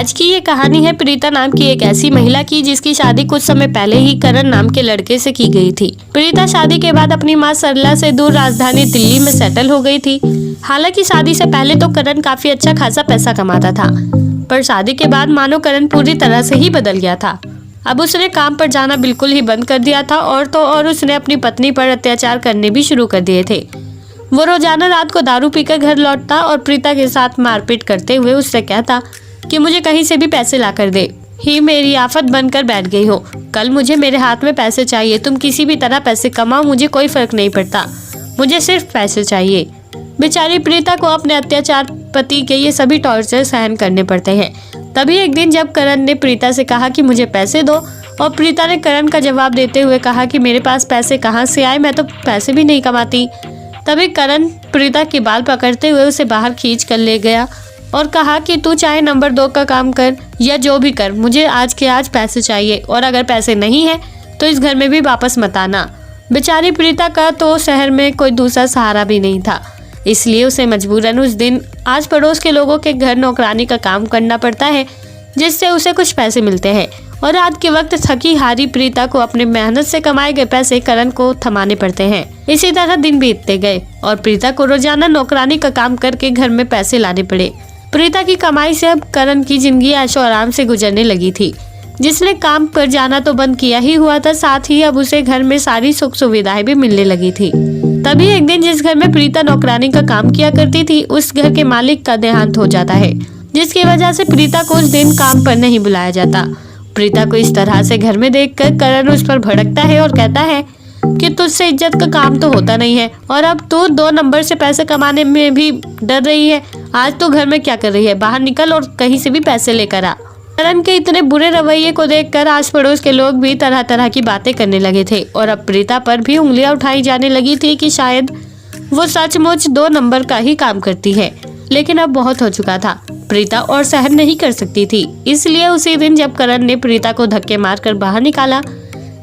आज की ये कहानी है प्रीता नाम की एक ऐसी महिला की जिसकी शादी कुछ समय पहले ही करण नाम के लड़के से की गई थी। प्रीता शादी के बाद अपनी मां सरला से दूर राजधानी दिल्ली में सेटल हो गई थी। हालांकि शादी से पहले तो करण काफी अच्छा खासा पैसा कमाता था, पर शादी के बाद मानो करण पूरी तरह से ही बदल गया था। अब उसने काम पर जाना बिल्कुल ही बंद कर दिया था और तो और उसने अपनी पत्नी पर अत्याचार करने भी शुरू कर दिए थे। वो रोजाना रात को दारू पीकर घर लौटता और प्रीता के साथ मारपीट करते हुए उससे कहता कि मुझे कहीं से भी पैसे ला कर दे, ही मेरी आफत बनकर बैठ गई हो। कल मुझे मेरे हाथ में पैसे चाहिए, तुम किसी भी तरह पैसे कमाओ, मुझे कोई फर्क नहीं पड़ता, मुझे सिर्फ पैसे चाहिए। बेचारी प्रीता को अपने अत्याचार पति के ये सभी टॉर्चर सहन करने पड़ते हैं। तभी एक दिन जब करण ने प्रीता से कहा कि मुझे पैसे दो, और प्रीता ने करण का जवाब देते हुए कहा कि मेरे पास पैसे कहाँ से आए, मैं तो पैसे भी नहीं कमाती। तभी करण प्रीता के बाल पकड़ते हुए उसे बाहर खींच कर ले गया और कहा कि तू चाहे नंबर 2 का काम कर या जो भी कर, मुझे आज के आज पैसे चाहिए, और अगर पैसे नहीं है तो इस घर में भी वापस मत आना। बेचारी प्रीता का तो शहर में कोई दूसरा सहारा भी नहीं था, इसलिए उसे मजबूरन उस दिन आस पड़ोस के लोगों के घर नौकरानी का काम करना पड़ता है, जिससे उसे कुछ पैसे मिलते हैं। और रात के वक्त थकी हारी प्रीता को अपने मेहनत से कमाए गए पैसे करण को थमाने पड़ते हैं। इसी तरह दिन बीतते गए और प्रीता को रोजाना नौकरानी का काम करके घर में पैसे लाने पड़े। प्रीता की कमाई से अब करण की जिंदगी ऐशो आराम से गुजरने लगी थी। जिसने काम पर जाना तो बंद किया ही हुआ था, साथ ही अब उसे घर में सारी सुख सुविधाएं भी मिलने लगी थी। तभी एक दिन जिस घर में प्रीता नौकरानी का काम किया करती थी, उस घर के मालिक का देहांत हो जाता है, जिसकी वजह से प्रीता को उस दिन काम पर नहीं बुलाया जाता। प्रीता को इस तरह से घर में देखकर करण उस पर भड़कता है और कहता है कि तुझसे इज्जत का काम तो होता नहीं है, और अब तू 2 नंबर से पैसे कमाने में भी डर रही है। आज तो घर में क्या कर रही है, बाहर निकल और कहीं से भी पैसे लेकर आ। करण के इतने बुरे रवैये को देखकर आस पड़ोस के लोग भी तरह तरह की बातें करने लगे थे, और अब प्रीता पर भी उंगलियां उठाई जाने लगी थी कि शायद वो सचमुच 2 नंबर का ही काम करती है। लेकिन अब बहुत हो चुका था, प्रीता और सहन नहीं कर सकती थी। इसलिए उसी दिन जब करण ने प्रीता को धक्के मारकर बाहर निकाला,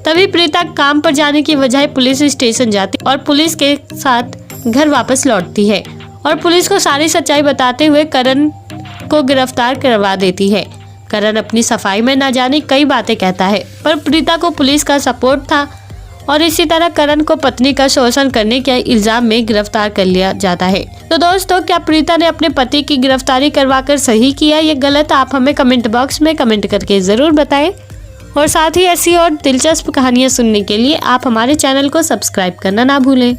तभी प्रीता काम पर जाने की बजाय पुलिस स्टेशन जाती और पुलिस के साथ घर वापस लौटती है, और पुलिस को सारी सच्चाई बताते हुए करण को गिरफ्तार करवा देती है। करण अपनी सफाई में न जाने कई बातें कहता है, पर प्रीता को पुलिस का सपोर्ट था, और इसी तरह करण को पत्नी का शोषण करने के इल्जाम में गिरफ्तार कर लिया जाता है। तो दोस्तों, क्या प्रीता ने अपने पति की गिरफ्तारी करवाकर सही किया या गलत, आप हमें कमेंट बॉक्स में कमेंट करके जरूर बताएं। और साथ ही ऐसी और दिलचस्प कहानियां सुनने के लिए आप हमारे चैनल को सब्सक्राइब करना ना भूलें।